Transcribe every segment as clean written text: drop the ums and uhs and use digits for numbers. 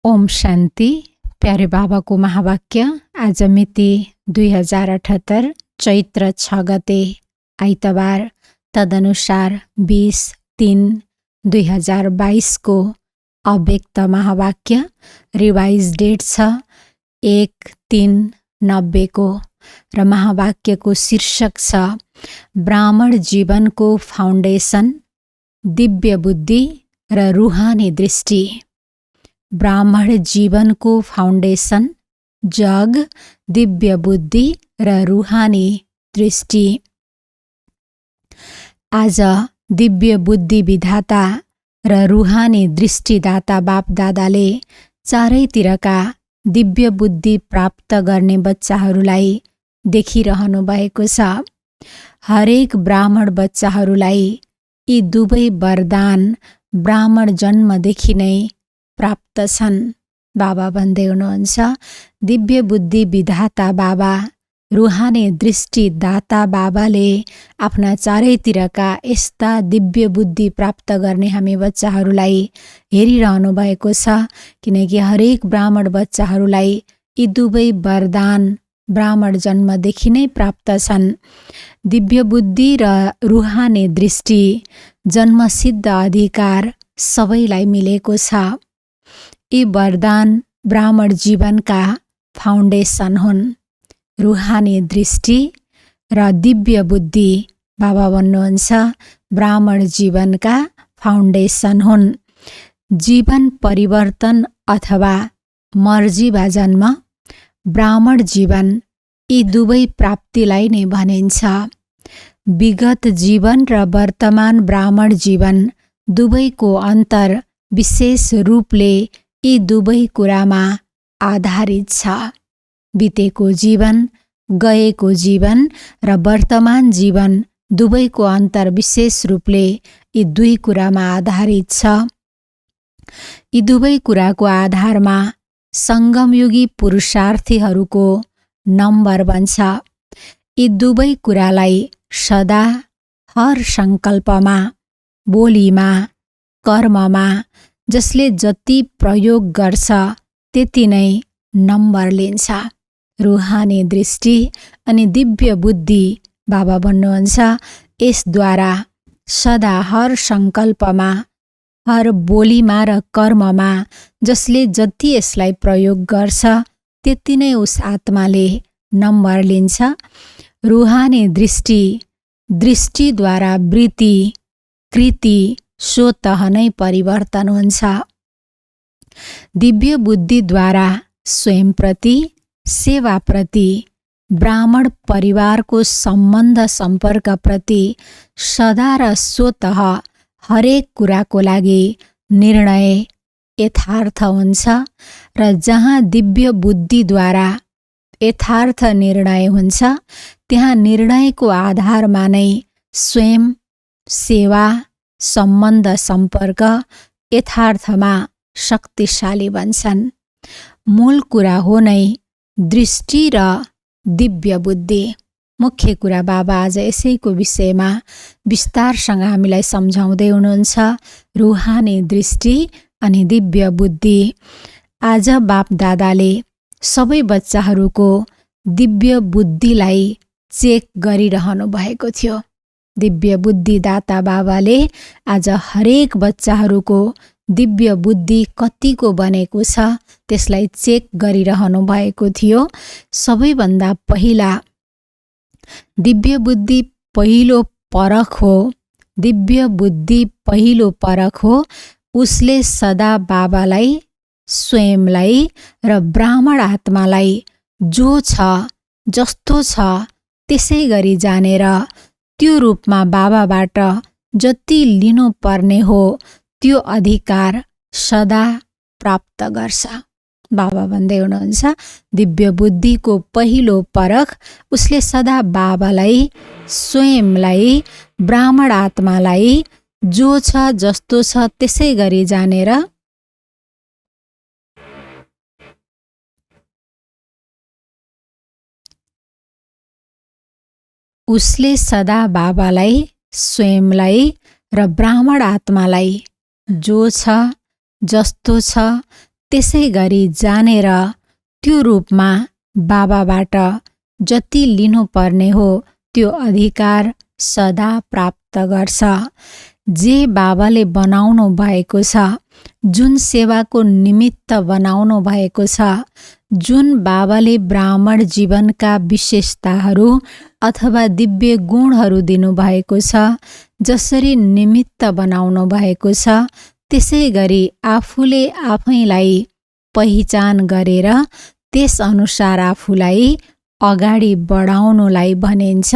ओम शान्ति। प्यारे बाबाको महावाक्य आज मिति 2078 चैत्र 6 गते आइतबार, तदनुसार 20-3-2022 को अव्यक्त महावाक्य रिवाइज डेट छ 1-3-90 को र महावाक्यको शीर्षक छ ब्राह्मण जीवनको फाउन्डेसन, दिव्य बुद्धि र रूहानी दृष्टि। ब्राह्मण जीवनको फाउन्डेसन, जग, दिव्य बुद्धि र रूहानी दृष्टि। आज दिव्य बुद्धि विधाता र रूहानी दृष्टिदाता बाप दादाले चारैतिरका दिव्य बुद्धि प्राप्त गर्ने बच्चाहरूलाई देखिरहनु भएको छ। हरेक ब्राह्मण बच्चाहरूलाई यी दुवै वरदान ब्राह्मण जन्मदेखि नै प्राप्त छन्। बाबा भन्दै हुनुहुन्छ, दिव्य बुद्धि विधाता बाबा, रूहानी दृष्टिदाता बाबाले आफ्ना चारैतिरका यस्ता दिव्य बुद्धि प्राप्त गर्ने हामी बच्चाहरूलाई हेरिरहनु भएको छ, किनकि हरेक ब्राह्मण बच्चाहरूलाई यी दुवै वरदान ब्राह्मण जन्मदेखि नै प्राप्त छन्। दिव्य बुद्धि र रूहानी दृष्टि जन्मसिद्ध अधिकार सबैलाई मिलेको छ। यी वरदान ब्राह्मण जीवनका फाउन्डेसन हुन्। रूहानी दृष्टि र दिव्य बुद्धि बाबा भन्नुहुन्छ ब्राह्मण जीवनका फाउन्डेसन हुन्। जीवन परिवर्तन अथवा मर्जी वा जन्म, ब्राह्मण जीवन, यी दुवै प्राप्तिलाई नै भनिन्छ। विगत जीवन र वर्तमान ब्राह्मण जीवन दुवैको अन्तर विशेष रूपले यी दुवै कुरामा आधारित छ। बितेको जीवन, गएको जीवन र वर्तमान जीवन दुवैको अन्तर विशेष रूपले यी दुई कुरामा आधारित छ। यी दुवै कुराको आधारमा सङ्गमयुगी पुरुषार्थीहरूको नम्बर बन्छ। यी दुवै कुरालाई सदा हर सङ्कल्पमा, बोलीमा, कर्ममा जसले जति प्रयोग गर्छ त्यति नै नम्बर लिन्छ। रूहानी दृष्टि अनि दिव्य बुद्धि बाबा भन्नुहुन्छ यसद्वारा सदा हर सङ्कल्पमा, हर बोलीमा र कर्ममा जसले जति यसलाई प्रयोग गर्छ त्यति नै उस आत्माले नम्बर लिन्छ। रूहानी दृष्टि, दृष्टिद्वारा वृत्ति, कृति स्वतः नै परिवर्तन हुन्छ। दिव्य बुद्धिद्वारा स्वयंप्रति, सेवाप्रति, ब्राह्मण परिवारको सम्बन्ध सम्पर्कप्रति सदा र स्वतः हरेक कुराको लागि निर्णय यथार्थ हुन्छ र जहाँ दिव्य बुद्धिद्वारा यथार्थ निर्णय हुन्छ त्यहाँ निर्णयको आधारमा नै स्वयं, सेवा, सम्बन्ध सम्पर्क यथार्थमा शक्तिशाली बन्छन्। मूल कुरा हो नै दृष्टि र दिव्य बुद्धि। मुख्य कुरा बाबा आज यसैको विषयमा विस्तारसँग हामीलाई सम्झाउँदै हुनुहुन्छ, रूहानी दृष्टि अनि दिव्य बुद्धि। आज बाप दादाले सबै बच्चाहरूको दिव्य बुद्धिलाई चेक गरिरहनु भएको थियो। दिव्य बुद्धिदाता बाबाले आज हरेक बच्चाहरूको दिव्य बुद्धि कतिको बनेको छ त्यसलाई चेक गरिरहनु भएको थियो। सबैभन्दा पहिला दिव्य बुद्धि पहिलो परख हो। दिव्य बुद्धि पहिलो परख हो। उसले सदा बाबालाई, स्वयंलाई र ब्राह्मण आत्मालाई जो छ, जस्तो छ त्यसै गरी जानेर त्यो रूपमा बाबाबाट जति लिनुपर्ने हो त्यो अधिकार सदा प्राप्त गर्छ। बाबा भन्दै हुनुहुन्छ दिव्य बुद्धिको पहिलो परख उसले सदा बाबालाई, स्वयंलाई, ब्राह्मण आत्मालाई जो छ, जस्तो छ त्यसै गरी जानेर उसले सदा बाबालाई, स्वयंलाई र ब्राह्मण आत्मालाई जो छ, जस्तो छ त्यसै गरी जानेर त्यो रूपमा बाबाबाट जति लिनुपर्ने हो त्यो अधिकार सदा प्राप्त गर्छ। जे बाबाले बनाउनु भएको छ, जुन सेवाको निमित्त बनाउनु भएको छ, जुन बाबाले ब्राह्मण जीवनका विशेषताहरू अथवा दिव्य गुणहरू दिनुभएको छ, जसरी निमित्त बनाउनु भएको छ, त्यसै गरी आफूले आफैलाई पहिचान गरेर त्यसअनुसार आफूलाई अगाडि बढाउनुलाई भनिन्छ।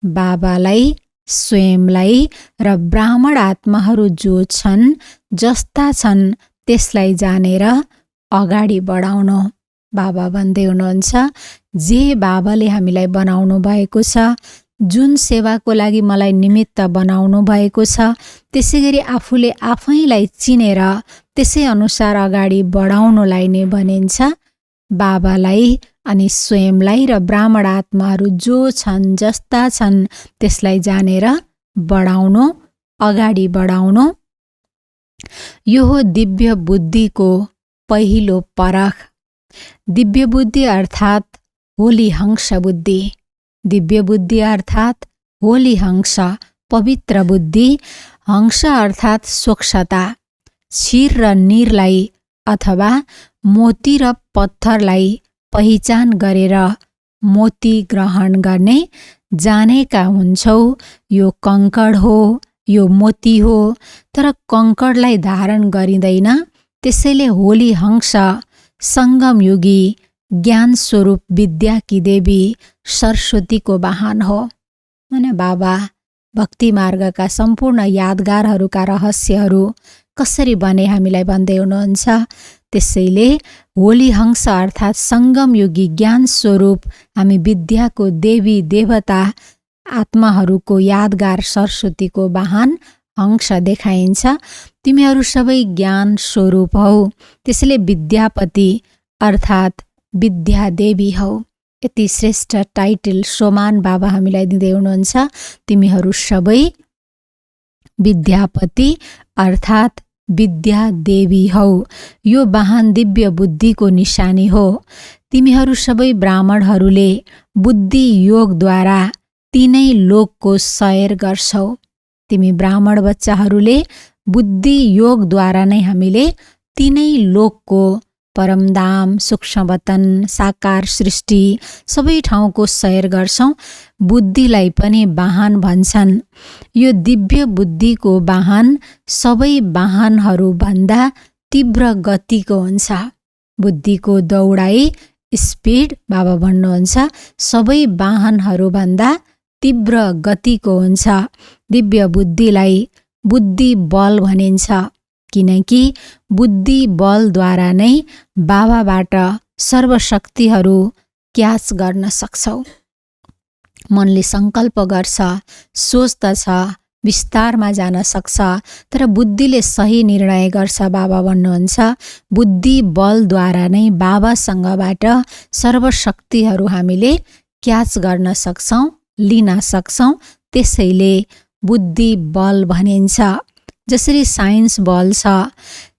बाबालाई, स्वयंलाई र ब्राह्मण आत्माहरू जो छन्, जस्ता छन् त्यसलाई जानेर अगाडि बढाउनु। बाबा भन्दै हुनुहुन्छ, जे बाबाले हामीलाई बनाउनु भएको छ, जुन सेवाको लागि मलाई निमित्त बनाउनु भएको छ, त्यसै गरी आफूले आफैलाई चिनेर त्यसै अनुसार अगाडि बढाउनुलाई नै भनिन्छ। बाबालाई अनि स्वयंलाई र ब्राह्मण आत्माहरू जो छन्, जस्ता छन् त्यसलाई जानेर बढाउनु, अगाडि बढाउनु। यो हो दिव्य बुद्धिको पहिलो परख। दिव्य बुद्धि अर्थात् होली हंस बुद्धि। दिव्य बुद्धि अर्थात् होली हंस, पवित्र बुद्धि। हंस अर्थात् स्वच्छता। क्षीर र नीरलाई अथवा मोती र पत्थरलाई पहिचान गरेर मोती ग्रहण गर्ने जानेका हुन्छौ। यो कङ्कड हो, यो मोती हो, तर कङ्कडलाई धारण गरिँदैन। त्यसैले होली हंस सङ्गमयुगी ज्ञान स्वरूप विद्याकी देवी सरस्वतीको वाहन हो। अनि बाबा भक्ति मार्गका सम्पूर्ण यादगारहरूका रहस्यहरू कसरी बने हामीलाई भन्दै हुनुहुन्छ। त्यसैले होली हंस अर्थात् सङ्गमयुगी ज्ञान स्वरूप हामी विद्याको देवी देवता आत्माहरूको यादगार सरस्वतीको वाहन हंस देखाइन्छ। तिमीहरू सबै ज्ञान स्वरूप हौ, त्यसैले विद्यापति अर्थात् विद्यादेवी हौ। यति श्रेष्ठ टाइटल सोमान बाबा हामीलाई दिँदै हुनुहुन्छ। तिमीहरू सबै विद्यापति अर्थात् विद्यादेवी हौ। यो वाहन दिव्य बुद्धिको निशानी हो। तिमीहरू सबै ब्राह्मणहरूले बुद्धि योगद्वारा तीनै लोकको सैर गर्छौ। तिमी ब्राह्मण बच्चाहरूले बुद्धि योगद्वारा नै हामीले तीनै लोकको परमधाम, सूक्ष्मवतन, साकार सृष्टि सबै ठाउँको सैर गर्छौँ। बुद्धिलाई पनि वाहन भन्छन्। यो दिव्य बुद्धिको वाहन सबै वाहनहरूभन्दा तीव्र गतिको हुन्छ। बुद्धिको दौडाइ स्पिड बाबा भन्नुहुन्छ सबै वाहनहरूभन्दा तीव्र गतिको हुन्छ। दिव्य बुद्धिलाई बुद्धि बल भनिन्छ, किनकि बुद्धि बलद्वारा नै बाबाबाट सर्वशक्तिहरू क्याच गर्न सक्छौ। मनले सङ्कल्प गर्छ, सोच्दछ, विस्तारमा जान सक्छ, तर बुद्धिले सही निर्णय गर्छ। बाबा भन्नुहुन्छ बुद्धि बलद्वारा नै बाबासँगबाट सर्वशक्तिहरू हामीले क्याच गर्न सक्छौँ, लिन सक्छौँ। त्यसैले बुद्धि बल भनिन्छ। जसरी साइन्स बल छ,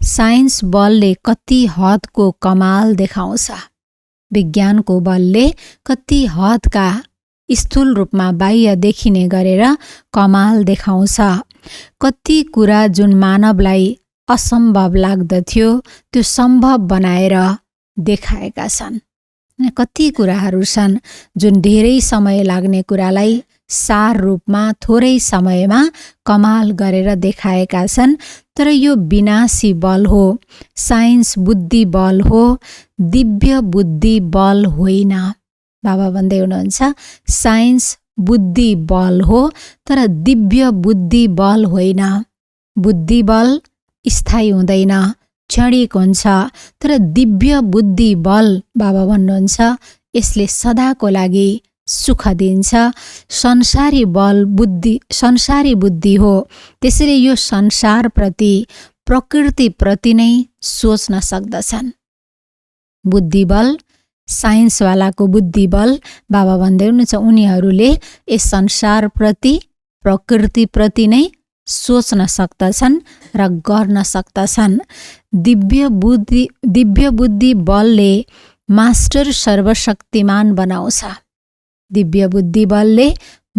साइन्स बलले कति हदको कमाल देखाउँछ। विज्ञानको बलले कति हदका स्थूल रूपमा बाह्य देखिने गरेर कमाल देखाउँछ। कति कुरा जुन मानवलाई असम्भव लाग्दथ्यो त्यो सम्भव बनाएर देखाएका छन्। कति कुराहरू छन् जुन धेरै समय लाग्ने कुरालाई सार रूपमा थोरै समयमा कमाल गरेर देखाएका छन्। तर यो विनाशी बल हो, साइन्स बुद्धि बल हो, दिव्य बुद्धि बल होइन। बाबा भन्दै हुनुहुन्छ साइन्स बुद्धि बल हो, तर दिव्य बुद्धि बल होइन। बुद्धि बल स्थायी हुँदैन, क्षणिक हुन्छ, तर दिव्य बुद्धि बल बाबा भन्नुहुन्छ यसले सदाको लागि सुख दिन्छ। संसारी बल संसारी बुद्धि हो, त्यसैले यो संसारप्रति, प्रकृतिप्रति नै सोच्न सक्दछन्। बुद्धिबल, साइन्सवालाको बुद्धिबल बाबा भन्दै हुनुहुन्छ उनीहरूले यस संसारप्रति, प्रकृतिप्रति नै सोच्न सक्दछन् र गर्न सक्दछन्। दिव्य बुद्धि बलले मास्टर सर्वशक्तिमान बनाउँछ। दिव्य बुद्धि बलले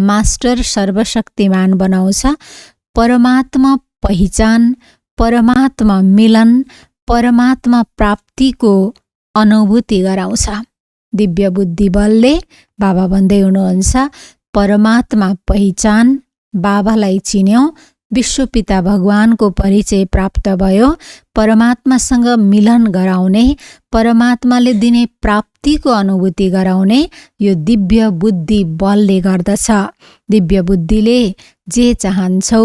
मास्टर सर्वशक्तिमान बनाउँछ। परमात्मा पहिचान, परमात्मा मिलन, परमात्मा प्राप्तिको अनुभूति गराउँछ। दिव्य बुद्धि बलले बाबा भन्दै हुनुहुन्छ, परमात्मा पहिचान, बाबालाई चिन्यौ, विश्वपिता भगवानको परिचय प्राप्त भयो, परमात्मासँग मिलन गराउने, परमात्माले दिने प्राप्तिको अनुभूति गराउने यो दिव्य बुद्धि बलले गर्दछ। दिव्य बुद्धिले जे चाहन्छौ,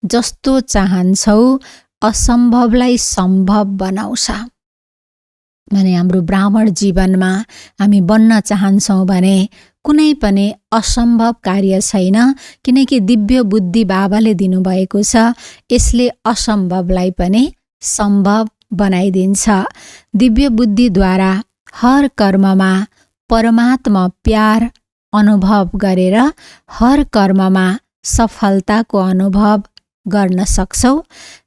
जस्तो चाहन्छौ, असम्भवलाई सम्भव बनाउँछ। भने हाम्रो ब्राह्मण जीवनमा हामी बन्न चाहन्छौँ भने कुनै पनि असम्भव कार्य छैन, किनकि दिव्य बुद्धि बाबाले दिनुभएको छ। यसले असम्भवलाई पनि सम्भव बनाइदिन्छ। दिव्य बुद्धिद्वारा हर कर्ममा परमात्मा प्यार अनुभव गरेर हर कर्ममा सफलताको अनुभव गर्न सक्छौ।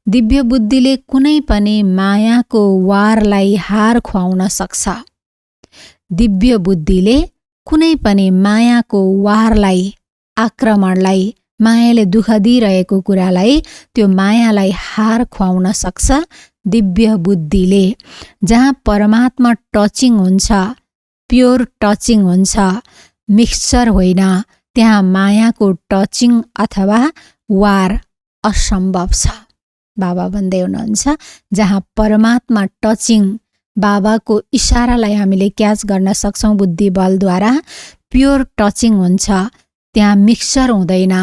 दिव्य बुद्धिले कुनै पनि मायाको वारलाई हार खुवाउन सक्छ। दिव्य बुद्धिले कुनै पनि मायाको वारलाई, आक्रमणलाई, मायाले दुःख दिइरहेको कुरालाई, त्यो मायालाई हार खुवाउन सक्छ दिव्य बुद्धिले। जहाँ परमात्मा टचिङ हुन्छ, प्योर टचिङ हुन्छ, मिक्सचर होइन, त्यहाँ मायाको टचिङ अथवा वार असम्भव छ। बाबा भन्दै हुनुहुन्छ, जहाँ परमात्मा टचिङ, बाबाको इशारालाई हामीले क्याच गर्न सक्छौँ बुद्धि बलद्वारा, प्योर टचिङ हुन्छ, त्यहाँ मिक्सचर हुँदैन,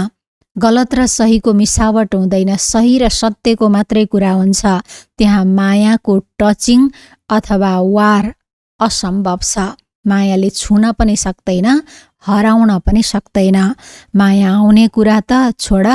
गलत र सहीको मिसावट हुँदैन, सही र सत्यको मात्रै कुरा हुन्छ। त्यहाँ मायाको टचिङ अथवा वार असम्भव छ। मायाले छुन पनि सक्दैन, हराउन पनि सक्दैन। माया आउने कुरा त छोड,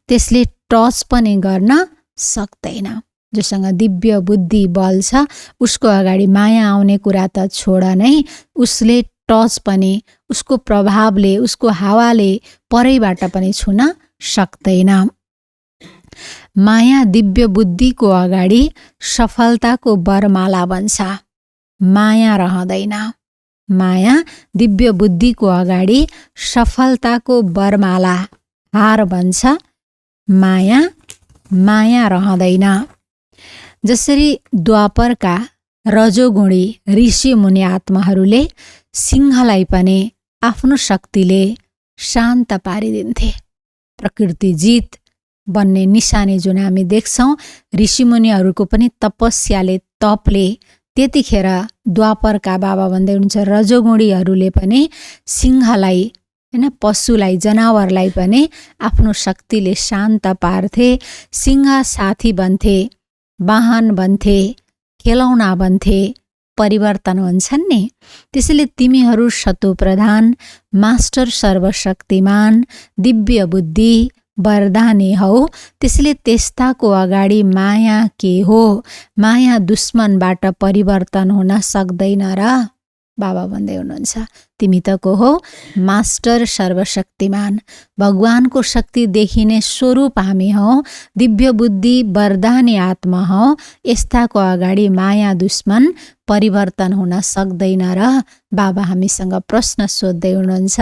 त्यसले टच पनि गर्न सक्दैन। जोसँग दिव्य बुद्धि बल छ उसको अगाडि माया आउने कुरा त छोड नै, उसले टच पनि, उसको प्रभावले, उसको हावाले परैबाट पनि छुन सक्दैन। माया दिव्य बुद्धिको अगाडि सफलताको वरमाला बन्छ। माया रहँदैन। माया दिव्य बुद्धिको अगाडि सफलताको वरमाला, हार बन्छ। माया रहँदैन। जसरी द्वापरका रजोगुणी ऋषि मुनि आत्माहरूले सिंहलाई पनि आफ्नो शक्तिले शान्त पारिदिन्थे। प्रकृति जित बन्ने निशानी जुन हामी देख्छौँ, ऋषिमुनिहरूको पनि तपस्याले, तपले, त्यतिखेर द्वापरका बाबा भन्दै हुनुहुन्छ रजोगुणीहरूले पनि सिंहलाई, हैन, पशुलाई, जनावरलाई पनि आफ्नो शक्तिले शान्त पार्थे। सिंह साथी बन्थे, वाहन बन्थे, खेलौना बन्थे, परिवर्तन हुन्छन् नि। त्यसैले तिमीहरू शतुप्रधान, मास्टर सर्वशक्तिमान, दिव्य बुद्धि, वरदानी हौ। त्यसैले त्यस्ताको अगाडि माया के हो? माया दुश्मनबाट परिवर्तन हुन सक्दैन र? बाबा भन्दै हुनुहुन्छ, तिमी त को हो? मास्टर सर्वशक्तिमान, भगवानको शक्ति देखिने स्वरूप हामी हौ। दिव्य बुद्धि वरदानी आत्मा हौ। यस्ताको अगाडि माया दुश्मन परिवर्तन हुन सक्दैन र? बाबा हामीसँग प्रश्न सोध्दै हुनुहुन्छ।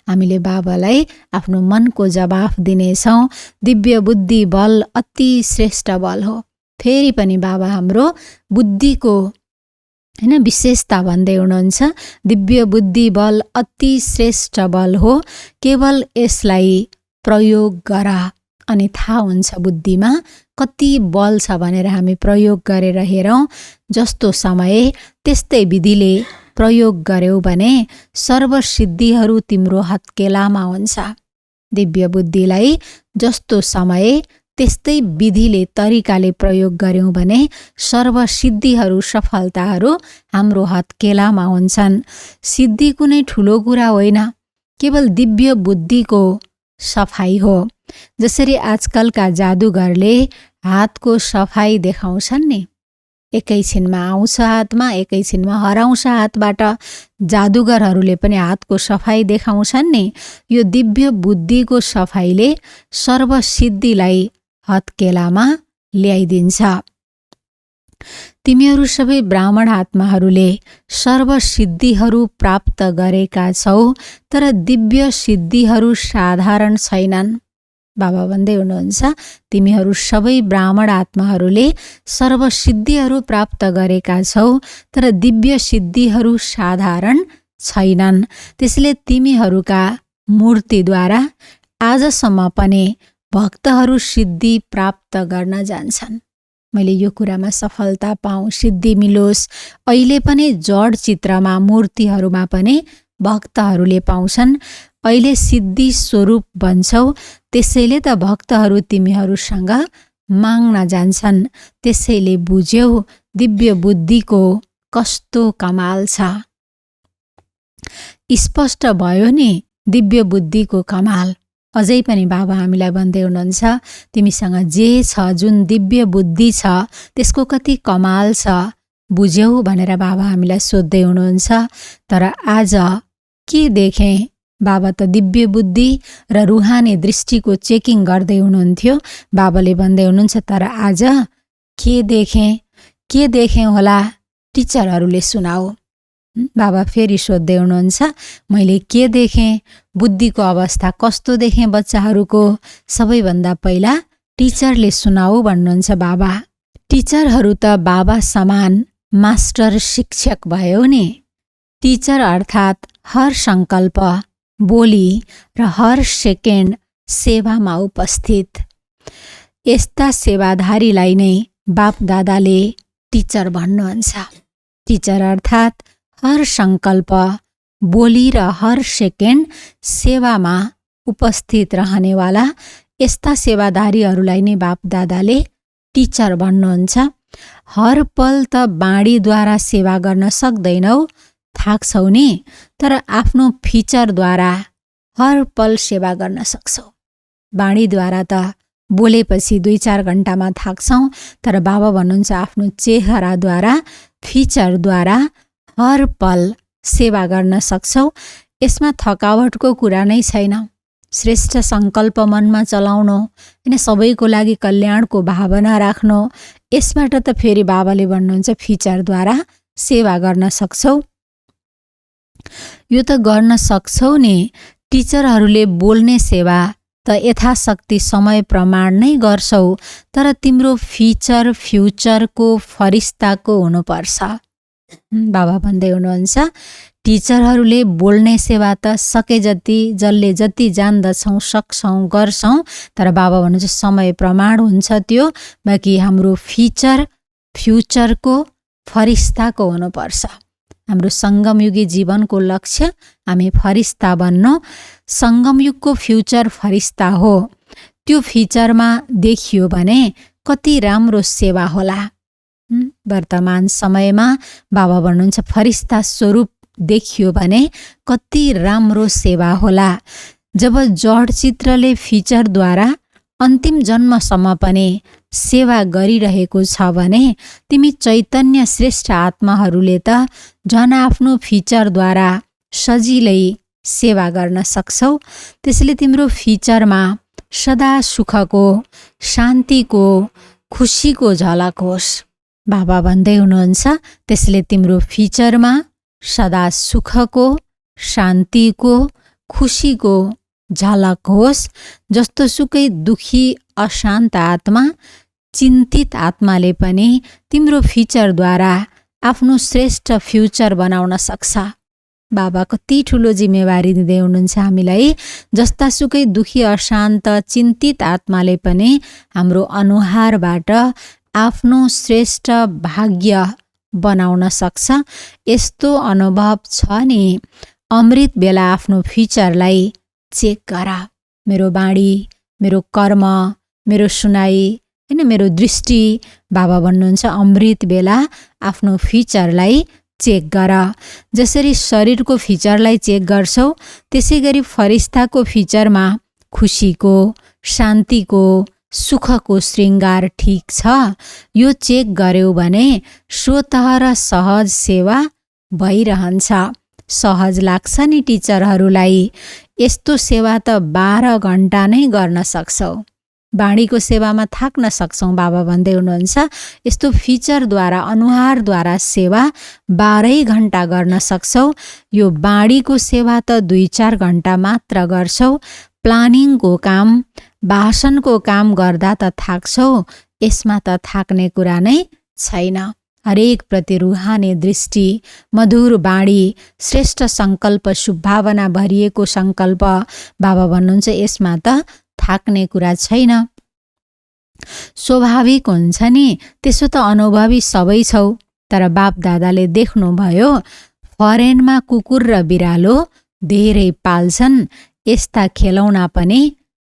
हामीले बाबालाई आफ्नो मनको जवाफ दिनेछौँ। दिव्य बुद्धि बल अति श्रेष्ठ बल हो। फेरि पनि बाबा हाम्रो बुद्धिको, हैन, विशेषता भन्दै हुनुहुन्छ। दिव्य बुद्धि बल अति श्रेष्ठ बल हो। केवल यसलाई प्रयोग गर अनि थाहा हुन्छ बुद्धिमा कति बल छ भनेर हामी प्रयोग गरेर हेरौँ। जस्तो समय त्यस्तै विधिले प्रयोग गर्यौ भने सर्वसिद्धिहरू तिम्रो हत्केलामा हुन्छ। दिव्य बुद्धिलाई जस्तो समय त्यस्तै विधिले, तरिकाले प्रयोग गर्यौँ भने सर्वसिद्धिहरू, सफलताहरू हाम्रो हत्केलामा हुन्छन्। सिद्धि कुनै ठुलो कुरा होइन, केवल दिव्य बुद्धिको सफाई हो। जसरी आजकलका जादुगरले हातको सफाई देखाउँछन् नि, एकैछिनमा आउँछ हातमा, एकैछिनमा हराउँछ हातबाट। जादुगरहरूले पनि हातको सफाई देखाउँछन् नि। यो दिव्य बुद्धिको सफाईले सर्वसिद्धिलाई हत्केलामा ल्याइदिन्छ। तिमीहरू सबै ब्राह्मण आत्माहरूले सर्वसिद्धिहरू प्राप्त गरेका छौ, तर दिव्य सिद्धिहरू साधारण छैनन्। बाबा भन्दै हुनुहुन्छ, तिमीहरू सबै ब्राह्मण आत्माहरूले सर्वसिद्धिहरू प्राप्त गरेका छौ, तर दिव्य सिद्धिहरू साधारण छैनन्। त्यसले तिमीहरूका मूर्तिद्वारा आजसम्म पनि भक्तहरू सिद्धि प्राप्त गर्न जान्छन्। मैले यो कुरामा सफलता पाऊँ, सिद्धि मिलोस्। अहिले पनि जड चित्रमा, मूर्तिहरूमा पनि भक्तहरूले पाउँछन्। अहिले सिद्धि स्वरूप भन्छौ, त्यसैले त भक्तहरू तिमीहरूसँग माग्न जान्छन्। त्यसैले बुझ्यौ दिव्य बुद्धिको कस्तो कमाल छ। स्पष्ट भयो नि दिव्य बुद्धिको कमाल। अझै पनि बाबा हामीलाई भन्दै हुनुहुन्छ, तिमीसँग जे छ, जुन दिव्य बुद्धि छ, त्यसको कति कमाल छ बुझ्यौ भनेर बाबा हामीलाई सोध्दै हुनुहुन्छ। तर आज के देखेँ? बाबा त दिव्य बुद्धि र रुहानी दृष्टिको चेकिङ गर्दै हुनुहुन्थ्यो। बाबाले भन्दै हुनुहुन्छ, तर आज के देखेँ? के देखेँ होला? टिचरहरूले सुनाऊ। बाबा फेरि सोध्दै हुनुहुन्छ, मैले के देखेँ? बुद्धिको अवस्था कस्तो देखेँ बच्चाहरूको? सबैभन्दा पहिला टिचरले सुनाऊ भन्नुहुन्छ बाबा। टिचरहरू त बाबा समान मास्टर शिक्षक भयो नि। टिचर अर्थात् हर सङ्कल्प, बोली र हर सेकेन्ड सेवामा उपस्थित। यस्ता सेवाधारीलाई नै बाप दादाले टिचर भन्नुहुन्छ। टिचर अर्थात् हर सङ्कल्प, बोली र हर सेकेन्ड सेवामा उपस्थित रहनेवाला यस्ता सेवाधारीहरूलाई नै बाप दादाले टिचर भन्नुहुन्छ। हर पल त बाणीद्वारा सेवा गर्न सक्दैनौ, थाक्छौ नि, तर आफ्नो फिचरद्वारा हर पल सेवा गर्न सक्छौ। बाणीद्वारा त बोलेपछि 2-4 घन्टामा थाक्छौँ, तर बाबा भन्नुहुन्छ आफ्नो चेहराद्वारा, फिचरद्वारा हर पल सेवा गर्न सक्छौ। यसमा थकावटको कुरा नै छैन। श्रेष्ठ सङ्कल्प मनमा चलाउनु, होइन, सबैको लागि कल्याणको भावना राख्नु, यसबाट त फेरि बाबाले भन्नुहुन्छ फिचरद्वारा सेवा गर्न सक्छौ। यो त गर्न सक्छौ नि। टिचरहरूले बोल्ने सेवा त यथाशक्ति समय प्रमाण नै गर्छौ, तर तिम्रो फिचर फ्युचरको फरिस्ताको हुनुपर्छ। बाबा भन्दै हुनुहुन्छ, टिचरहरूले बोल्ने सेवा त सके जति, जसले जति जान्दछौँ, सक्छौँ, गर्छौँ, तर बाबा भन्नुहुन्छ समय प्रमाण हुन्छ त्यो। बाँकी हाम्रो फिचर फ्युचरको फरिस्ताको हुनुपर्छ। हाम्रो सङ्गमयुगी जीवनको लक्ष्य हामी फरिस्ता बन्नु। सङ्गमयुगको फ्युचर फरिस्ता हो। त्यो फिचरमा देखियो भने कति राम्रो सेवा होला। वर्तमान समयमा बाबा भन्नुहुन्छ फरिस्ता स्वरूप देखियो भने कति राम्रो सेवा होला। जब जड चित्रले फिचरद्वारा अन्तिम जन्मसम्म पनि सेवा गरिरहेको छ भने तिमी चैतन्य श्रेष्ठ आत्माहरूले त झन् आफ्नो फिचरद्वारा सजिलै सेवा गर्न सक्छौ। त्यसले तिम्रो फिचरमा सदा सुखको, शान्तिको, खुसीको झलक होस्। बाबा भन्दै हुनुहुन्छ, त्यसले तिम्रो फिचरमा सदा सुखको, शान्तिको, खुसीको झलक होस्। जस्तो सुकै दुखी, अशान्त आत्मा, चिन्तित आत्माले पनि तिम्रो फिचरद्वारा आफ्नो श्रेष्ठ फ्युचर बनाउन सक्छ। बाबा कति ठुलो जिम्मेवारी दिँदै हुनुहुन्छ हामीलाई। जस्ता सुकै दुखी, अशान्त, चिन्तित आत्माले पनि हाम्रो अनुहारबाट आफ्नो श्रेष्ठ भाग्य बनाउन सक्छ। यस्तो अनुभव छ नि। अमृत बेला आफ्नो फिचरलाई चेक गर। मेरो बाणी, मेरो कर्म, मेरो सुनाइ, होइन, मेरो दृष्टि, बाबा भन्नुहुन्छ अमृत बेला आफ्नो फिचरलाई चेक गर। जसरी शरीरको फिचरलाई चेक गर्छौ, त्यसै गरी फरिस्ताको फिचरमा खुसीको, शान्तिको, सुखको श्रृङ्गार ठिक छ। यो चेक गर्यौ भने स्वतः र सहज सेवा भइरहन्छ। सहज लाग्छ नि टिचरहरूलाई। यस्तो सेवा त 12 घन्टा नै गर्न सक्छौ। बाणीको सेवामा थाक्न सक्छौँ बाबा भन्दै हुनुहुन्छ। यस्तो फिचरद्वारा अनुहारद्वारा सेवा 12 घण्टा गर्न सक्छौ। यो बाणीको सेवा त 2-4 घण्टा मात्र गर्छौ। प्लानिङको काम, भाषणको काम गर्दा त थाक्छौ, यसमा त थाक्ने कुरा नै छैन। हरेक प्रति रुहानी दृष्टि, मधुर बाणी, श्रेष्ठ सङ्कल्प, शुभभावना भरिएको सङ्कल्प, बाबा भन्नुहुन्छ यसमा त थाक्ने कुरा छैन। स्वाभाविक हुन्छ नि, त्यसो त अनुभवी सबै छौ। तर बाप दादाले देख्नुभयो फरेनमा कुकुर र बिरालो धेरै पाल्छन्, यस्ता खेलौना पनि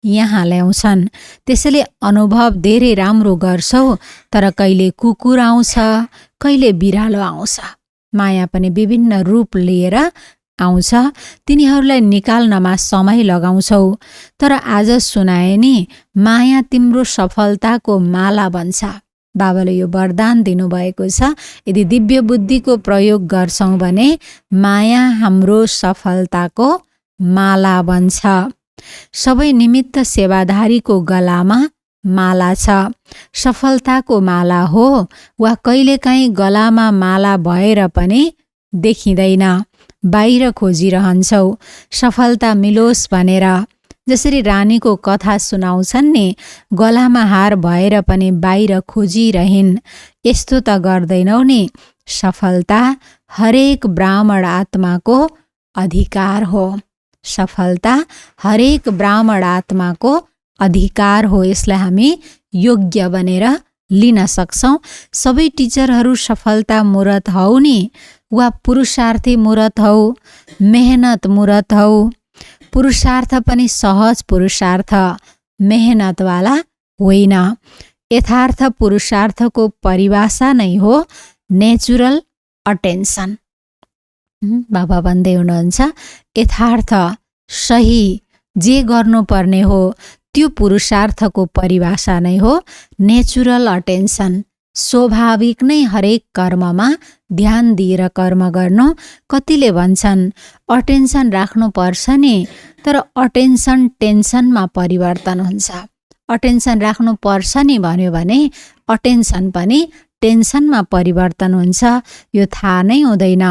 यहाँ ल्याउँछन्। त्यसैले अनुभव धेरै राम्रो गर्छौ। तर कहिले कुकुर आउँछ, कहिले बिरालो आउँछ। माया पनि विभिन्न रूप लिएर आउँछ। तिनीहरूलाई निकाल्नमा समय लगाउँछौ। तर आज सुनाए नि, माया तिम्रो सफलताको माला बन्छ। बाबाले यो वरदान दिनुभएको छ, यदि दिव्य बुद्धिको प्रयोग गर्छौँ भने माया हाम्रो सफलताको माला बन्छ। सबै निमित्त सेवाधारीको गलामा माला छ। सफलताको माला हो वा कहिलेकाहीँ गलामा माला भएर पनि देखिँदैन, बाहिर खोजिरहन्छौ सफलता मिलोस् भनेर। जसरी रानीको कथा सुनाउँछन् नि, गलामा हार भएर पनि बाहिर खोजिरहन्, यस्तो त गर्दैनौ नि। सफलता हरेक ब्राह्मण आत्माको अधिकार हो। सफलता हरेक ब्राह्मण आत्माको अधिकार हो। यसलाई हामी योग्य बनेर लिन सक्छौँ। सबै टिचरहरू सफलता मूर्त हौ नि, वा पुरुषार्थी मूर्त हौ, मेहनत मूर्त हौ। पुरुषार्थ पनि सहज पुरुषार्थ, मेहनतवाला होइन। यथार्थ पुरुषार्थको परिभाषा नै हो नेचुरल अटेन्सन। बाबा भन्दै हुनुहुन्छ यथार्थ, सही, जे गर्नुपर्ने हो त्यो पुरुषार्थको परिभाषा नै हो नेचुरल अटेन्सन। स्वाभाविक नै हरेक कर्ममा ध्यान दिएर कर्म गर्नु। कतिले भन्छन् अटेन्सन राख्नुपर्छ नि, तर अटेन्सन टेन्सनमा परिवर्तन हुन्छ। अटेन्सन राख्नुपर्छ नि भन्यो भने अटेन्सन पनि टेन्सनमा परिवर्तन हुन्छ। यो थाहा नै हुँदैन।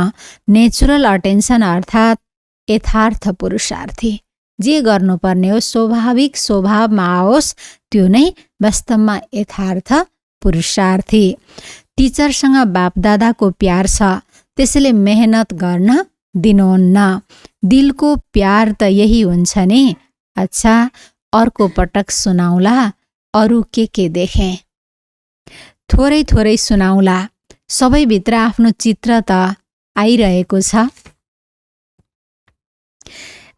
नेचुरल अटेन्सन अर्थात् यथार्थ पुरुषार्थी, जे गर्नुपर्ने हो स्वाभाविक स्वभावमा आओस्, त्यो नै वास्तवमा यथार्थ पुरुषार्थी। टिचरसँग बापदादाको प्यार छ, त्यसैले मेहनत गर्न दिनुहुन्न। दिलको प्यार त यही हुन्छ नि। अच्छा, अर्को पटक सुनाउला अरू के देखेँ। थोरै थोरै सुनाउला। सबैभित्र आफ्नो चित्र त आइरहेको छ।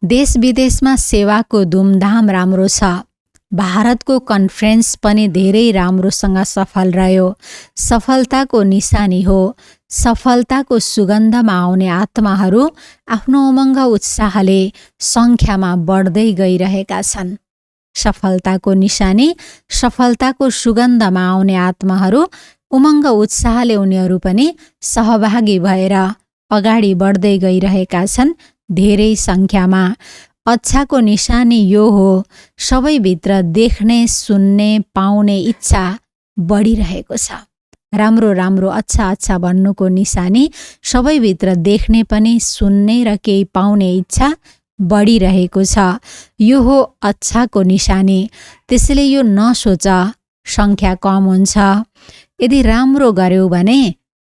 देश विदेशमा सेवाको धुमधाम राम्रो छ। भारतको कन्फरेन्स पनि धेरै राम्रोसँग सफल रह्यो। सफलताको निशानी हो। सफलताको सुगन्धमा आउने आत्माहरू आफ्नो उमङ्ग उत्साहले सङ्ख्यामा बढ्दै गइरहेका छन्। सफलताको निशानी, सफलताको सुगन्धमा आउने आत्माहरू उमङ्ग उत्साहले उनीहरू पनि सहभागी भएर अगाडि बढ्दै गइरहेका छन् धेरै सङ्ख्यामा। अच्छाको निशानी यो हो, सबैभित्र देख्ने, सुन्ने, पाउने इच्छा बढिरहेको छ। राम्रो राम्रो अच्छा भन्नुको निशानी सबैभित्र देख्ने पनि, सुन्ने र केही पाउने इच्छा बढिरहेको छ। यो हो अच्छाको निशानी। त्यसैले यो नसोच सङ्ख्या कम हुन्छ। यदि राम्रो गर्यौ भने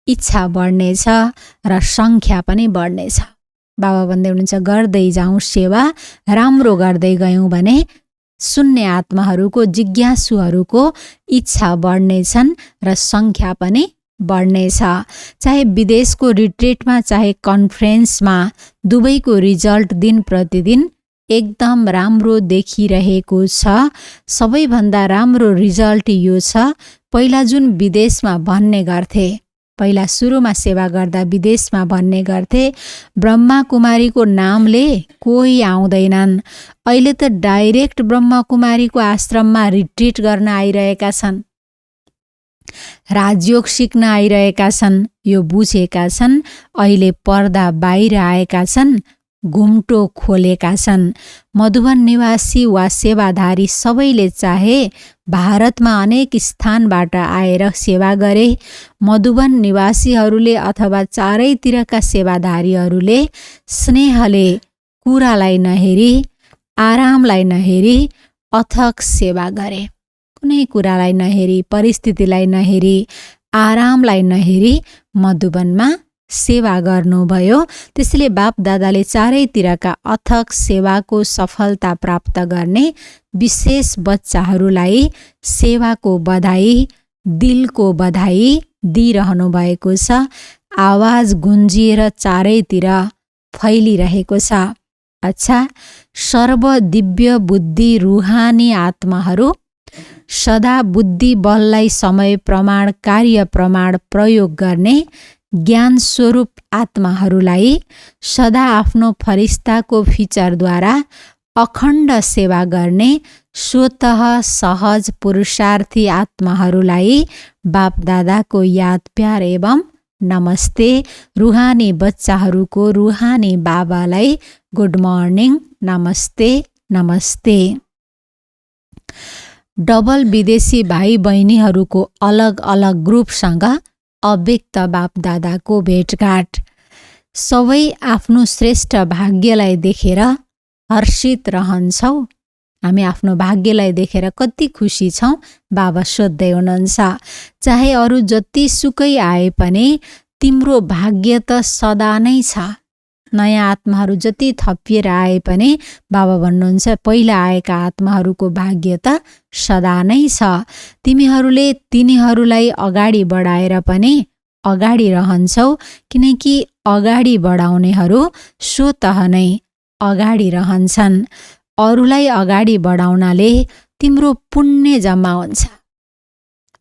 इच्छा बढ्नेछ र सङ्ख्या पनि बढ्नेछ। बाबा भन्दै हुनुहुन्छ गर्दै जाउँ सेवा, राम्रो गर्दै गयौँ भने सुन्ने आत्माहरूको, जिज्ञासुहरूको इच्छा बढ्नेछन् र सङ्ख्या पनि बढ्नेछ। चाहे विदेशको रिट्रिटमा, चाहे कन्फरेन्समा, दुवैको रिजल्ट दिन प्रतिदिन एकदम राम्रो देखिरहेको छ। सबैभन्दा राम्रो रिजल्ट यो छ, पहिला जुन विदेशमा भन्ने गर्थे, पहिला सुरुमा सेवा गर्दा विदेशमा भन्ने गर्थे ब्रह्मा कुमारीको नामले कोही आउँदैनन्। अहिले त डाइरेक्ट ब्रह्मा कुमारीको आश्रममा रिट्रिट गर्न आइरहेका छन्, राजयोग सिक्न आइरहेका छन्। यो बुझेका छन्, अहिले पर्दा बाहिर आएका छन्, घुम्टो खोलेका छन्। मधुबन निवासी वा सेवाधारी सबैले चाहे भारतमा अनेक स्थानबाट आएर सेवा गरे। मधुबन निवासीहरूले अथवा चारैतिरका सेवाधारीहरूले स्नेहले कुरालाई नहेरी, आरामलाई नहेरी अथक सेवा गरे। कुनै कुरालाई नहेरी, परिस्थितिलाई नहेरी, आरामलाई नहेरी मधुबनमा सेवा गर्नुभयो। त्यसैले बाप दादाले चारैतिरका अथक सेवाको सफलता प्राप्त गर्ने विशेष बच्चाहरूलाई सेवाको बधाई, दिलको बधाई दिइरहनु भएको छ। आवाज गुन्जिएर चारैतिर फैलिरहेको छ। अच्छा, सर्वदिव्य बुद्धि रुहानी आत्माहरू सदा बुद्धि बललाई समय प्रमाण, कार्य प्रमाण प्रयोग गर्ने ज्ञान स्वरूप आत्माहरूलाई सदा आफ्नो फरिस्ताको फिचरद्वारा अखण्ड सेवा गर्ने स्वतः सहज पुरुषार्थी आत्माहरूलाई बाप दादाको याद प्यार एवं नमस्ते। रुहानी बच्चाहरूको रुहानी बाबालाई गुड मर्निङ, नमस्ते नमस्ते। डबल विदेशी भाइ बहिनीहरूको अलग अलग ग्रुपसँग अव्यक्त बाप दादाको भेटघाट। सबै आफ्नो श्रेष्ठ भाग्यलाई देखेर हर्षित रहन्छौ। हामी आफ्नो भाग्यलाई देखेर कति खुसी छौँ बाबा सोध्दै हुनुहुन्छ। चाहे अरू जति सुकै आए पनि तिम्रो भाग्य त सदा नै छ। नयाँ आत्माहरू जति थपिएर आए पनि बाबा भन्नुहुन्छ पहिला आएका आत्माहरूको भाग्य त सदा नै छ। तिमीहरूले तिनीहरूलाई अगाडि बढाएर पनि अगाडि रहन्छौ, किनकि अगाडि बढाउनेहरू स्वतः नै अगाडि रहन्छन्। अरूलाई अगाडि बढाउनाले तिम्रो पुण्य जम्मा हुन्छ।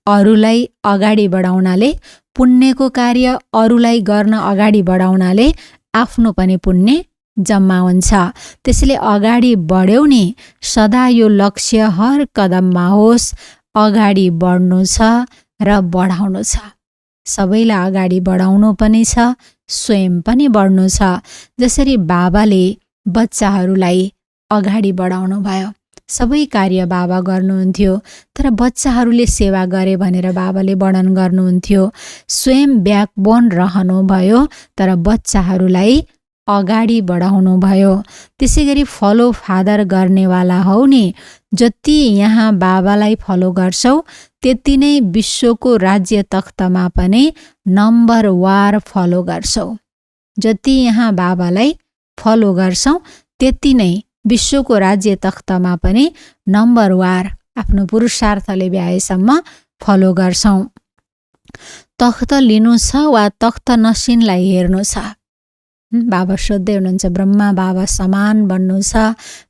अरूलाई अगाडि बढाउनाले पुण्यको कार्य अरूलाई गर्न अगाडि बढाउनाले आफ्नो पनि पुण्य जम्मा हुन्छ। त्यसैले अगाडि बढ्यौ नि, सदा यो लक्ष्य हर कदममा होस्, अगाडि बढ्नु छ र बढाउनु छ। सबैलाई अगाडि बढाउनु पनि छ, स्वयं पनि बढ्नु छ। जसरी बाबाले बच्चाहरूलाई अगाडि बढाउनु भयो, सबै कार्य बाबा गर्नुहुन्थ्यो, तर बच्चाहरूले सेवा गरे भनेर बाबाले वर्णन गर्नुहुन्थ्यो। स्वयं ब्याकबोन रहनुभयो, तर बच्चाहरूलाई अगाडि बढाउनु भयो। त्यसै गरी फलो फादर गर्नेवाला हौ नि, जति यहाँ बाबालाई फलो गर्छौ त्यति नै विश्वको राज्य तख्तमा पनि नम्बर वार फलो गर्छौ। जति यहाँ बाबालाई फलो गर्छौ त्यति नै विश्वको राज्य तख्तमा पनि नम्बर वार आफ्नो पुरुषार्थले भ्याएसम्म फलो गर्छौ। तख्त लिनु छ वा तख्त नसिनलाई हेर्नु छ? बाबा सोध्दै हुनुहुन्छ। ब्रह्मा बाबा समान बन्नु छ,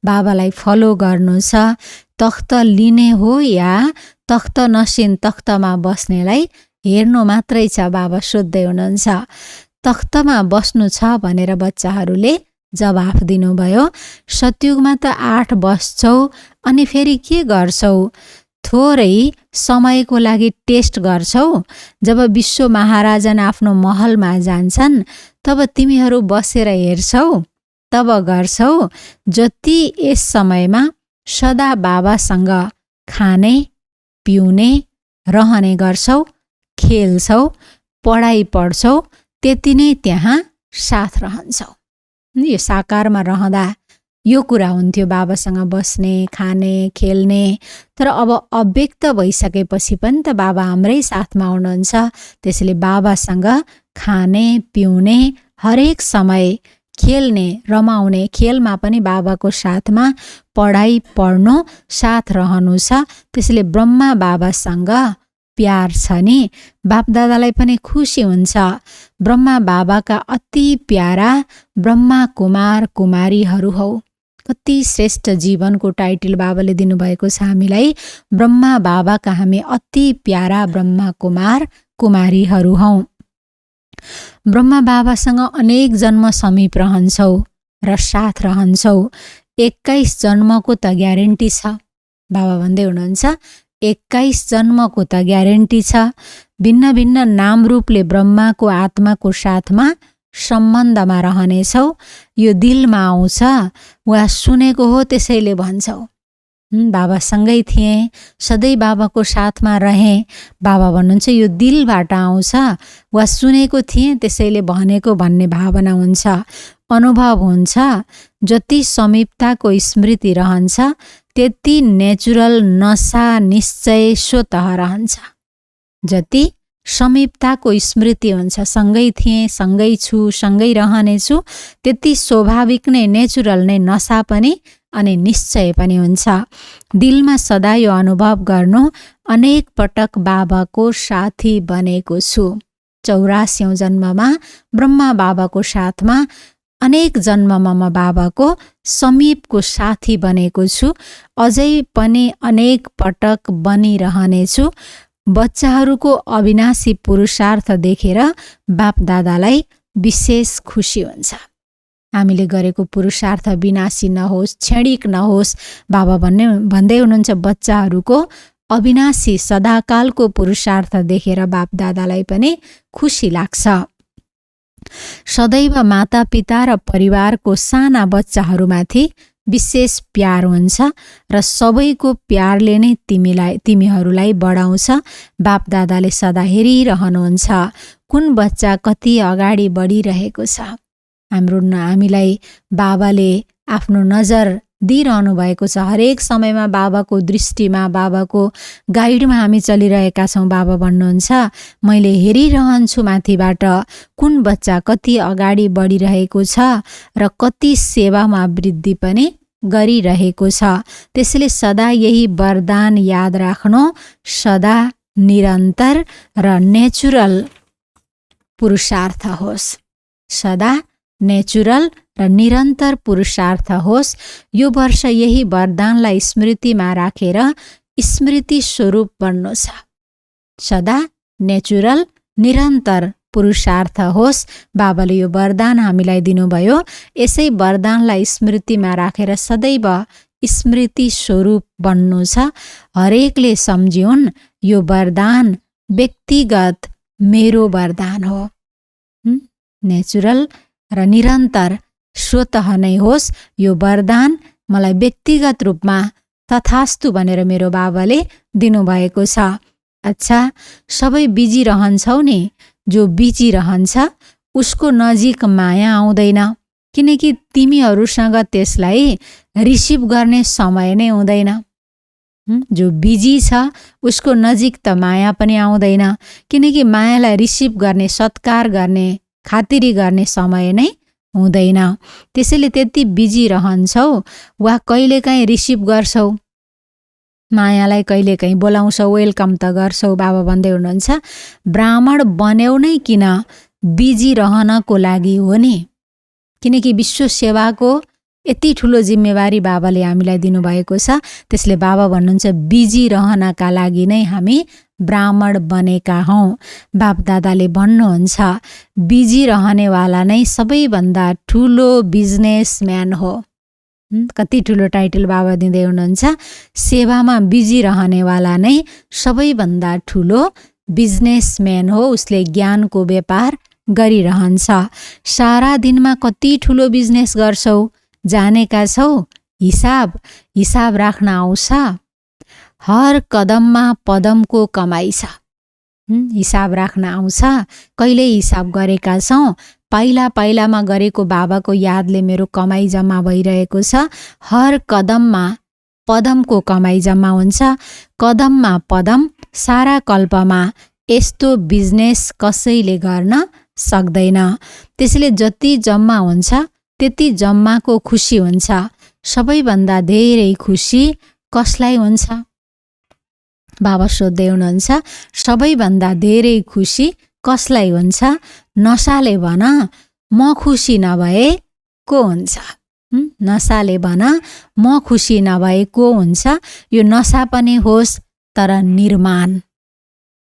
बाबालाई फलो गर्नु छ, तख्त लिने हो या तख्त नसिन तख्तमा बस्नेलाई हेर्नु मात्रै छ? बाबा सोध्दै हुनुहुन्छ। तख्तमा बस्नु छ भनेर बच्चाहरूले जवाफ दिनुभयो। सतयुगमा त 8 बस्छौ, अनि फेरि के गर्छौ? थोरै समयको लागि टेस्ट गर्छौ। जब विश्व महाराजन आफ्नो महलमा जान्छन् तब तिमीहरू बसेर हेर्छौ, तब गर्छौ। जति यस समयमा सदा बाबासँग खाने, पिउने, रहने गर्छौ, खेल्छौ, पढाइ पढ्छौ, त्यति नै त्यहाँ साथ रहन्छौ। यो साकारमा रहँदा यो कुरा हुन्थ्यो, बाबासँग बस्ने, खाने, खेल्ने। तर अब अव्यक्त भइसकेपछि पनि त बाबा हाम्रै साथमा हुनुहुन्छ। त्यसैले बाबासँग खाने, पिउने, हरेक समय खेल्ने, रमाउने, खेलमा पनि बाबाको साथमा पढाइ पढ्नु, साथ रहनु छ। त्यसैले ब्रह्मा बाबासँग प्यार छ नि, बापदादालाई पनि खुसी हुन्छ। ब्रह्मा बाबाका अति प्यारा ब्रह्मा कुमार कुमारीहरू हौ। कति श्रेष्ठ जीवनको टाइटल बाबाले दिनुभएको छ हामीलाई। ब्रह्मा बाबाका हामी अति प्यारा ब्रह्मा कुमार कुमारीहरू हौ। ब्रह्मा बाबासँग अनेक जन्म समीप रहन्छौ र साथ रहन्छौ। 21 जन्मको त ग्यारेन्टी छ। बाबा भन्दै हुनुहुन्छ 21 जन्मको त ग्यारेन्टी छ। भिन्न भिन्न नाम रूपले ब्रह्माको आत्माको साथमा सम्बन्धमा रहनेछौ, यो दिलमा आउँछ वा सुनेको हो त्यसैले भन्छौ। बाबासँगै थिएँ, सधैँ बाबाको साथमा रहेँ, बाबा भन्नुहुन्छ यो दिलबाट आउँछ वा सुनेको थिएँ त्यसैले भनेको भन्ने भावना हुन्छ, अनुभव हुन्छ। जति समीपताको स्मृति रहन्छ त्यति नेचुरल नशा निश्चय स्वतः रहन्छ। जति समीपताको स्मृति हुन्छ, सँगै थिएँ, सँगै छु, सँगै रहनेछु, त्यति स्वाभाविक नै नेचुरल नै नशा पनि अनि निश्चय पनि हुन्छ। दिलमा सदा यो अनुभव गर्नु, अनेक पटक बाबाको साथी बनेको छु। 84औं जन्ममा ब्रह्मा बाबाको साथमा, अनेक जन्ममा म बाबाको समीपको साथी बनेको छु, अझै पनि अनेक पटक बनिरहनेछु। बच्चाहरूको अविनाशी पुरुषार्थ देखेर बाप दादालाई विशेष खुसी हुन्छ। हामीले गरेको पुरुषार्थ विनाशी नहोस्, क्षणिक नहोस्। बाबा भन्दै हुनुहुन्छ बच्चाहरूको अविनाशी सदाकालको पुरुषार्थ देखेर बाप दादालाई पनि खुसी लाग्छ। सदैव माता पिता र परिवारको साना बच्चाहरूमाथि विशेष प्यार हुन्छ र सबैको प्यारले नै तिमीहरूलाई बढाउँछ। बाप दादाले सदा हेरिरहनुहुन्छ कुन बच्चा कति अगाडि बढिरहेको छ। हामीलाई बाबाले आफ्नो नजर दिइरहनु भएको छ। हरेक समयमा बाबाको दृष्टिमा, बाबाको गाइडमा हामी चलिरहेका छौँ। बाबा भन्नुहुन्छ मैले हेरिरहन्छु माथिबाट कुन बच्चा कति अगाडि बढिरहेको छ र कति सेवामा वृद्धि पनि गरिरहेको छ। त्यसैले सदा यही वरदान याद राख्नु, सदा निरन्तर र नेचुरल पुरुषार्थ होस्। सदा नेचुरल र निरन्तर पुरुषार्थ होस्। यो वर्ष यही वरदानलाई स्मृतिमा राखेर स्मृति स्वरूप बन्नु छ। सदा नेचुरल निरन्तर पुरुषार्थ होस्। बाबाले यो वरदान हामीलाई दिनुभयो। यसै वरदानलाई स्मृतिमा राखेर सदैव स्मृति स्वरूप बन्नु छ। हरेकले सम्झिउन् यो वरदान व्यक्तिगत मेरो वरदान हो। नेचुरल र निरन्तर स्वतः नै होस्। यो वरदान मलाई व्यक्तिगत रूपमा तथास्तु भनेर मेरो बाबाले दिनुभएको छ। अच्छा, सबै बिजी रहन्छौ नि, जो बिजी रहन्छ उसको नजिक माया आउँदैन, किनकि तिमीहरूसँग त्यसलाई रिसिभ गर्ने समय नै हुँदैन। जो बिजी छ उसको नजिक त माया पनि आउँदैन, किनकि मायालाई रिसिभ गर्ने, सत्कार गर्ने, खातिरी गर्ने समय नै हुँदैन। त्यसैले त्यति बिजी रहन्छौ वा कहिलेकाहीँ रिसिभ गर्छौ, मायालाई कहिलेकाहीँ बोलाउँछौ, वेलकम त गर्छौ। बाबा भन्दै हुनुहुन्छ ब्राह्मण बन्यौ नै किन, बिजी रहनको लागि हो नि। किनकि विश्व सेवाको यति ठुलो जिम्मेवारी बाबाले हामीलाई दिनुभएको छ। त्यसले बाबा भन्नुहुन्छ बिजी रहनका लागि नै हामी ब्राह्मण बनेका हौँ। बाप दादाले भन्नुहुन्छ बिजी रहनेवाला नै सबैभन्दा ठुलो बिजनेसम्यान हो। कति ठुलो टाइटल बाबा दिँदै हुनुहुन्छ। सेवामा बिजी रहनेवाला नै सबैभन्दा ठुलो बिजनेसम्यान हो। उसले ज्ञानको व्यापार गरिरहन्छ। सारा दिनमा कति ठुलो बिजनेस गर्छौ, जानेका छौ? हिसाब राख्न आउँछ। हर कदममा पदमको कमाइ छ। हिसाब राख्न आउँछ। कहिले हिसाब गरेका छौँ? पाइलामा गरेको बाबाको यादले मेरो कमाई जम्मा भइरहेको छ। हर कदममा पदमको कमाई जम्मा हुन्छ। कदममा पदम, सारा कल्पमा यस्तो बिजनेस कसैले गर्न सक्दैन। त्यसैले जति जम्मा हुन्छ त्यति जम्माको खुसी हुन्छ। सबैभन्दा धेरै खुसी कसलाई हुन्छ? बाबा सोध्दै हुनुहुन्छ सबैभन्दा धेरै खुसी कसलाई हुन्छ? नशाले भन म खुसी नभए को हुन्छ? नशाले भन म खुसी नभए को हुन्छ? यो नशा पनि होस् तर निर्माण।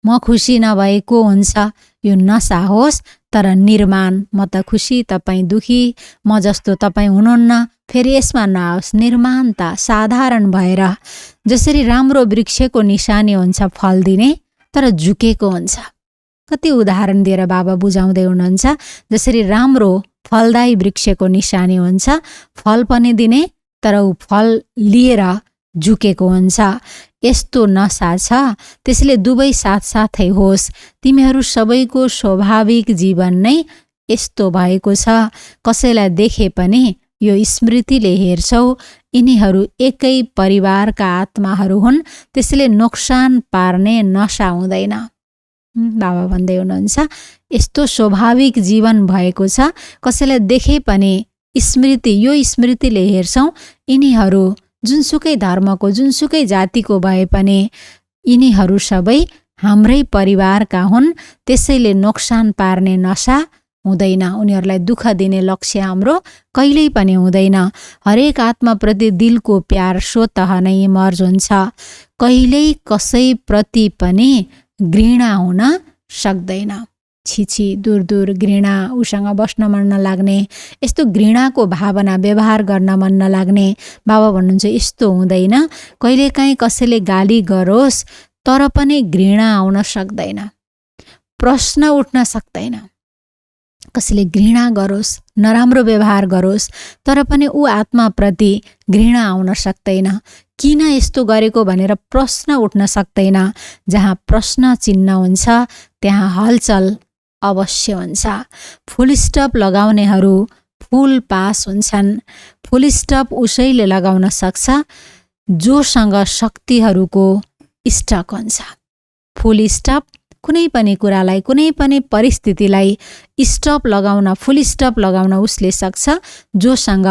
म खुसी नभए को हुन्छ? यो नशा होस् तर निर्माण। म त खुसी, तपाईँ दुखी, म जस्तो तपाईँ हुनुहुन्न, फेरि यसमा नआओस्। निर्माणता साधारण भएर, जसरी राम्रो वृक्षको निशानी हुन्छ फल दिने तर झुकेको हुन्छ, कति उदाहरण दिएर बाबा बुझाउँदै हुनुहुन्छ। जसरी राम्रो फलदायी वृक्षको निशानी हुन्छ, फल पनि दिने तर ऊ फल लिएर झुकेको हुन्छ। यस्तो नशा छ, त्यसले दुवै साथसाथै होस्। तिमीहरू सबैको स्वाभाविक जीवन नै यस्तो भएको छ। कसैलाई देखे पनि यो स्मृतिले हेर्छौ, यिनीहरू एकै परिवारका आत्माहरू हुन्, त्यसले नोक्सान पार्ने नशा हुँदैन। बाबा भन्दै हुनुहुन्छ यस्तो स्वाभाविक जीवन भएको छ। कसैलाई देखे पनि यो स्मृतिले हेर्छौँ, यिनीहरू जुनसुकै धर्मको जुनसुकै जातिको भए पनि यिनीहरू सबै हाम्रै परिवारका हुन्, त्यसैले नोक्सान पार्ने नशा हुँदैन। उनीहरूलाई दुःख दिने लक्ष्य हाम्रो कहिल्यै पनि हुँदैन। हरेक आत्माप्रति दिलको प्यार स्वतः नै मर्ज हुन्छ। कहिल्यै कसैप्रति पनि घृणा हुन सक्दैन। छिछि दूर दूर घृणा, उसँग बस्न मन नलाग्ने, यस्तो घृणाको भावना व्यवहार गर्न मन नलाग्ने। बाबा भन्नुहुन्छ यस्तो हुँदैन। कहिलेकाहीँ कसैले गाली गरोस् तर पनि घृणा आउन सक्दैन, प्रश्न उठ्न सक्दैन। कसैले घृणा गरोस्, नराम्रो व्यवहार गरोस् तर पनि ऊ आत्माप्रति घृणा आउन सक्दैन। किन यस्तो गरेको भनेर प्रश्न उठ्न सक्दैन। जहाँ प्रश्न चिन्ह हुन्छ त्यहाँ हलचल अवश्य हुन्छ। फुल स्टप लगाउनेहरू फुल पास हुन्छन्। फुल स्टप उसैले लगाउन सक्छ जोसँग शक्तिहरूको स्टक हुन्छ। फुल स्टप कुनै पनि कुरालाई, कुनै पनि परिस्थितिलाई स्टप लगाउन, फुल स्टप लगाउन उसले सक्छ जोसँग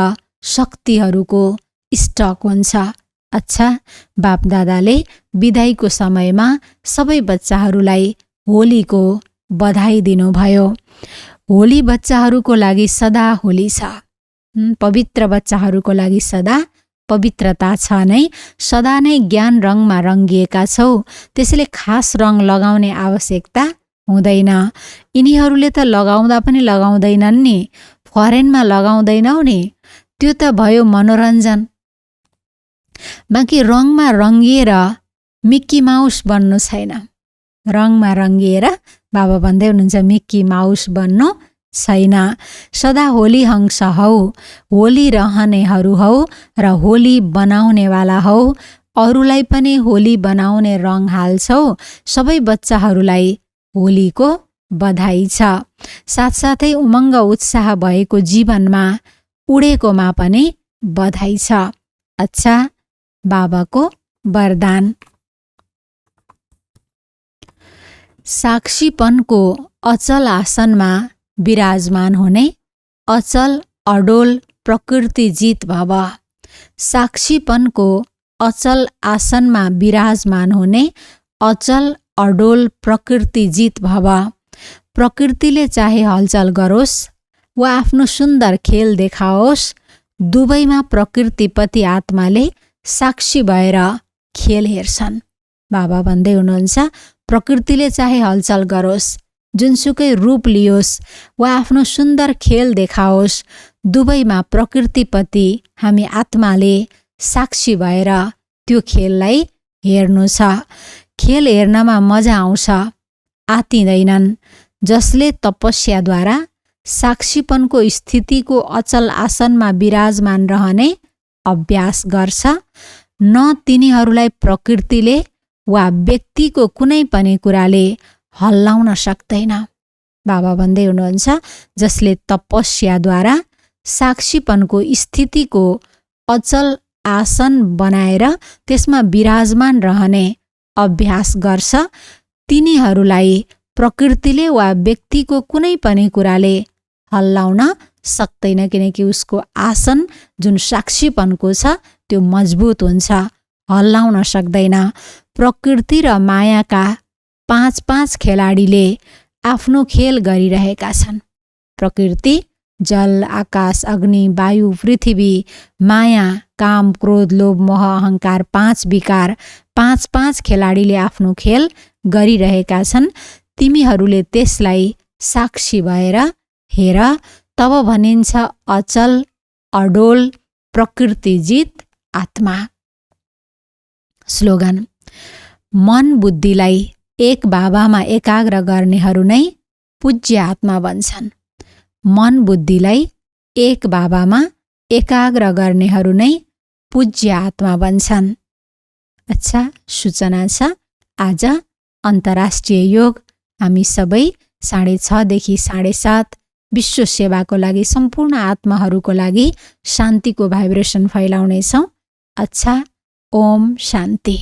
शक्तिहरूको स्टक हुन्छ। अच्छा, बाप दादाले बिदाईको समयमा सबै बच्चाहरूलाई होलीको बधाई दिनुभयो। होली बच्चाहरूको लागि सदा होली छ। पवित्र बच्चाहरूको लागि सदा पवित्रता छ नै। सदा नै ज्ञान रङमा रङ्गिएका छौ, त्यसैले खास रङ लगाउने आवश्यकता हुँदैन। यिनीहरूले त लगाउँदा पनि लगाउँदैनन् नि, फरेनमा लगाउँदैनौ नि, त्यो त भयो मनोरञ्जन। बाँकी रङमा रङ्गिएर मिक्की माउस बन्नु छैन। रङमा रङ्गिएर बाबा भन्दै हुनुहुन्छ मिक्की माउस बन्नु छैन। सदा होली हंस हौ, होली रहनेहरू हौ र होली बनाउनेवाला हौ। अरूलाई पनि होली बनाउने रङ हाल्छौ। सबै बच्चाहरूलाई होलीको बधाई छ। साथसाथै उमङ्ग उत्साह भएको जीवनमा उडेकोमा पनि बधाई छ। अच्छा, बाबाको वरदान। साक्षीपनको अचल आसनमा विराजमान हुने, अचल अडोल प्रकृतिजित भव। साक्षीपनको अचल आसनमा विराजमान हुने, अचल अडोल प्रकृतिजित भव। प्रकृतिले चाहे हलचल गरोस् वा आफ्नो सुन्दर खेल देखाओस्, दुवैमा प्रकृतिपति आत्माले साक्षी भएर खेल हेर्छन्। बाबा भन्दै हुनुहुन्छ प्रकृतिले चाहे हलचल गरोस्, जुनसुकै रूप लियोस् वा आफ्नो सुन्दर खेल देखाओस्, दुवैमा प्रकृतिपति हामी आत्माले साक्षी भएर त्यो खेललाई हेर्नु छ। खेल हेर्नमा मजा आउँछ, आतिँदैनन्। जसले तपस्याद्वारा साक्षीपनको स्थितिको अचल आसनमा विराजमान रहने अभ्यास गर्छ, न तिनीहरूलाई प्रकृतिले वा व्यक्तिको कुनै पनि कुराले हल्लाउन सक्दैन। बाबा भन्दै हुनुहुन्छ जसले तपस्याद्वारा साक्षीपनको स्थितिको अचल आसन बनाएर त्यसमा विराजमान रहने अभ्यास गर्छ, तिनीहरूलाई प्रकृतिले वा व्यक्तिको कुनै पनि कुराले हल्लाउन सक्दैन। किनकि उसको आसन जुन साक्षीपनको छ त्यो मजबुत हुन्छ, हल्लाउन सक्दैन। प्रकृति र मायाका 5-5 खेलाडीले आफ्नो खेल गरिरहेका छन्। प्रकृति, जल, आकाश, अग्नि, वायु, पृथ्वी, माया, काम, क्रोध, लोभ, मोह, अहंकार, 5 विकार, 5-5 खेलाडीले आफ्नो खेल गरिरहेका छन्। तिमीहरूले त्यसलाई साक्षी भएर हेर, तब भनिन्छ अचल अडोल प्रकृतिजित आत्मा। स्लोगन। मन बुद्धिलाई एक बाबामा एकाग्र गर्नेहरू नै पूज्य आत्मा बन्छन्। मन बुद्धिलाई एक बाबामा एकाग्र गर्नेहरू नै पूज्य आत्मा बन्छन्। अच्छा, सूचना छ, आज अन्तर्राष्ट्रिय योग हामी सबै 6:30 देखि 7:30 विश्व सेवाको लागि, सम्पूर्ण आत्माहरूको लागि शान्तिको भाइब्रेसन फैलाउनेछौँ। अच्छा, ओम शान्ति।